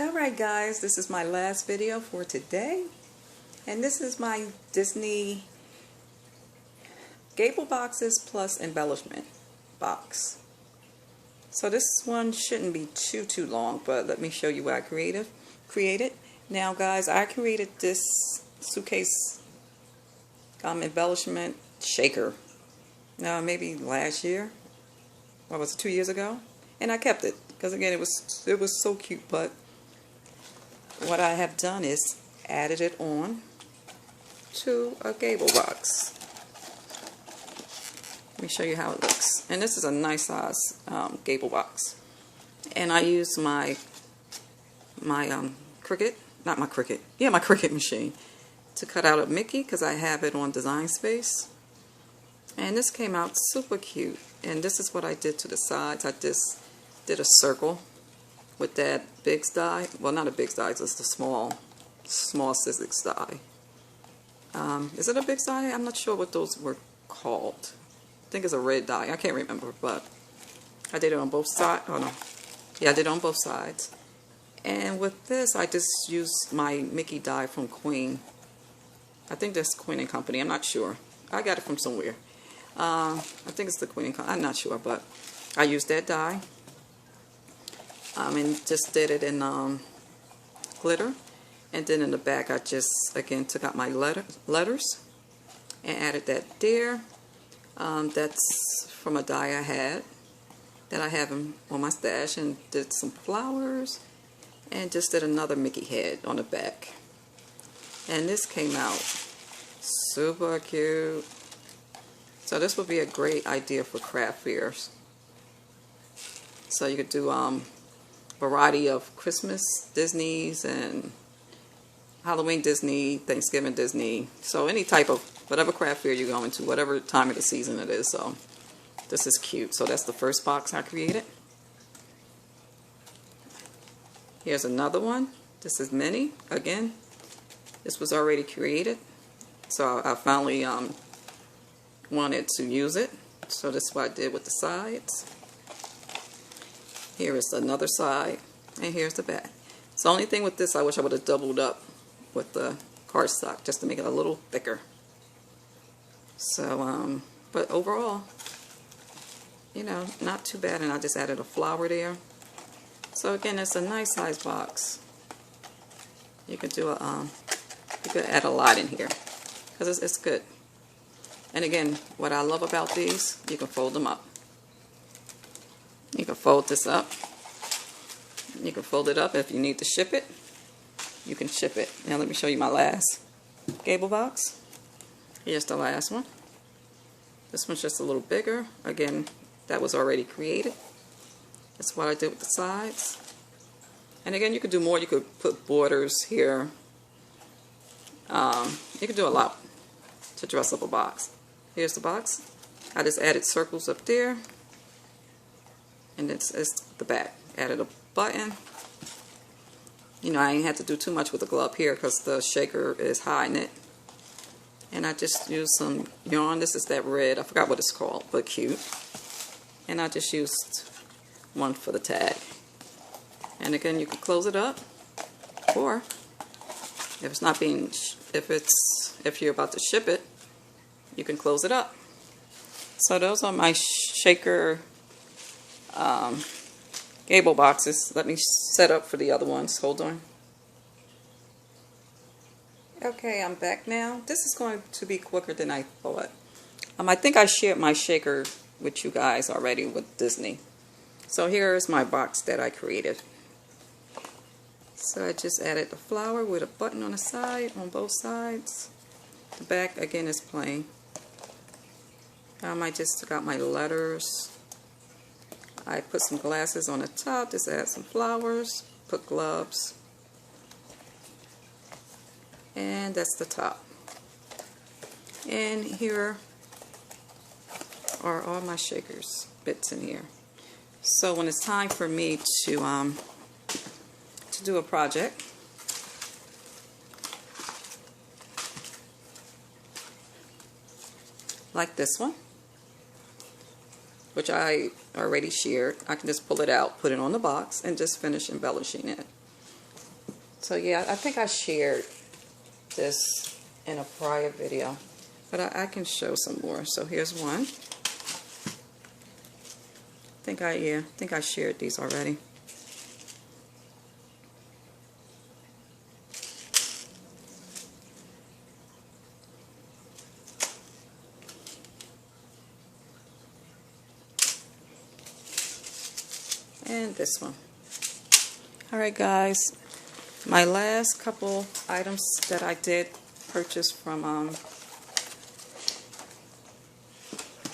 Alright guys, this is my last video for today, and this is my Disney gable boxes plus embellishment box. So this one shouldn't be too long, but let me show you what I created. Now guys, I created this suitcase embellishment shaker maybe last year, what was it, 2 years ago, and I kept it because again it was so cute. But what I have done is added it on to a gable box. Let me show you how it looks. And this is a nice size gable box. And I use my Cricut machine to cut out a Mickey because I have it on Design Space. And this came out super cute. And this is what I did to the sides. I just did a circle with that big die. Well, not a big die, it's just a small Sizzix die. Is it a big die? I'm not sure what those were called. I think it's a red die. I can't remember, but I did it on both sides. Oh no, yeah, I did it on both sides. And with this, I just used my Mickey die from Queen. I think that's Queen and Company. I'm not sure. I got it from somewhere. I think it's the Queen and Company. I'm not sure, but I used that die. And just did it in glitter, and then in the back I just again took out my letters and added that there. That's from a die I had that I have on my stash, and did some flowers and just did another Mickey head on the back. And this came out super cute. So this would be a great idea for craft fairs. So you could do variety of Christmas Disneys and Halloween Disney, Thanksgiving Disney. So any type of whatever craft fair you're going to, whatever time of the season it is. So this is cute. So that's the first box I created. Here's another one. This is Minnie. Again, this was already created. So I finally wanted to use it. So this is what I did with the sides. Here is another side, and here's the back. So the only thing with this, I wish I would have doubled up with the cardstock just to make it a little thicker. So, but overall, you know, not too bad. And I just added a flower there. So again, it's a nice size box. You could do you could add a lot in here because it's good. And again, what I love about these, you can fold them up. You can fold this up. You can fold it up if you need to ship it. You can ship it. Now let me show you my last gable box. Here's the last one. This one's just a little bigger. Again, that was already created. That's what I did with the sides. And again, you could do more. You could put borders here. You could do a lot to dress up a box. Here's the box. I just added circles up there. And it's the back. Added a button. You know, I ain't had to do too much with the glove here because the shaker is high knit. And I just used some yarn. This is that red. I forgot what it's called, but cute. And I just used one for the tag. And again, you can close it up, or if it's not being, if you're about to ship it, you can close it up. So those are my shaker gable boxes. Let me set up for the other ones. Hold on. Okay, I'm back now. This is going to be quicker than I thought. I think I shared my shaker with you guys already with Disney. So here is my box that I created. So I just added the flower with a button on the side, on both sides. The back again is plain. I just took out my letters. I put some glasses on the top, just add some flowers, put gloves, and that's the top. And here are all my shakers bits in here. So when it's time for me to do a project, like this one, which I already shared. I can just pull it out, put it on the box, and just finish embellishing it. So yeah, I think I shared this in a prior video, but I can show some more. So here's one. I think I shared these already. And this one. Alright guys, my last couple items that I did purchase from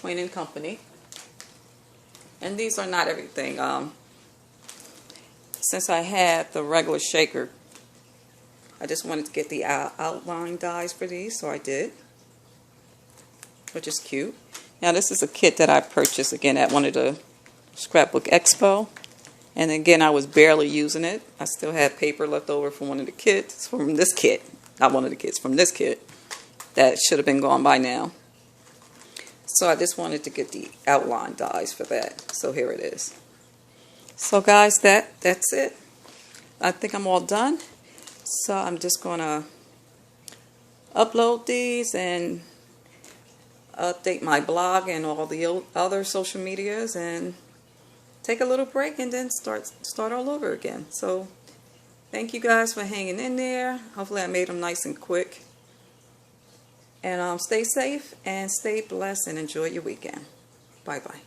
Queen & Company. And these are not everything. Since I had the regular shaker, I just wanted to get the outline dies for these, so I did, which is cute. Now this is a kit that I purchased again at one of the Scrapbook Expo. And again, I was barely using it. I still had paper left over from one of the kits, from this kit. Not one of the kits, from this kit. That should have been gone by now. So I just wanted to get the outline dies for that. So here it is. So guys, that's it. I think I'm all done. So I'm just going to upload these and update my blog and all the other social medias and take a little break and then start all over again. So thank you guys for hanging in there. Hopefully I made them nice and quick. And stay safe and stay blessed and enjoy your weekend. Bye bye.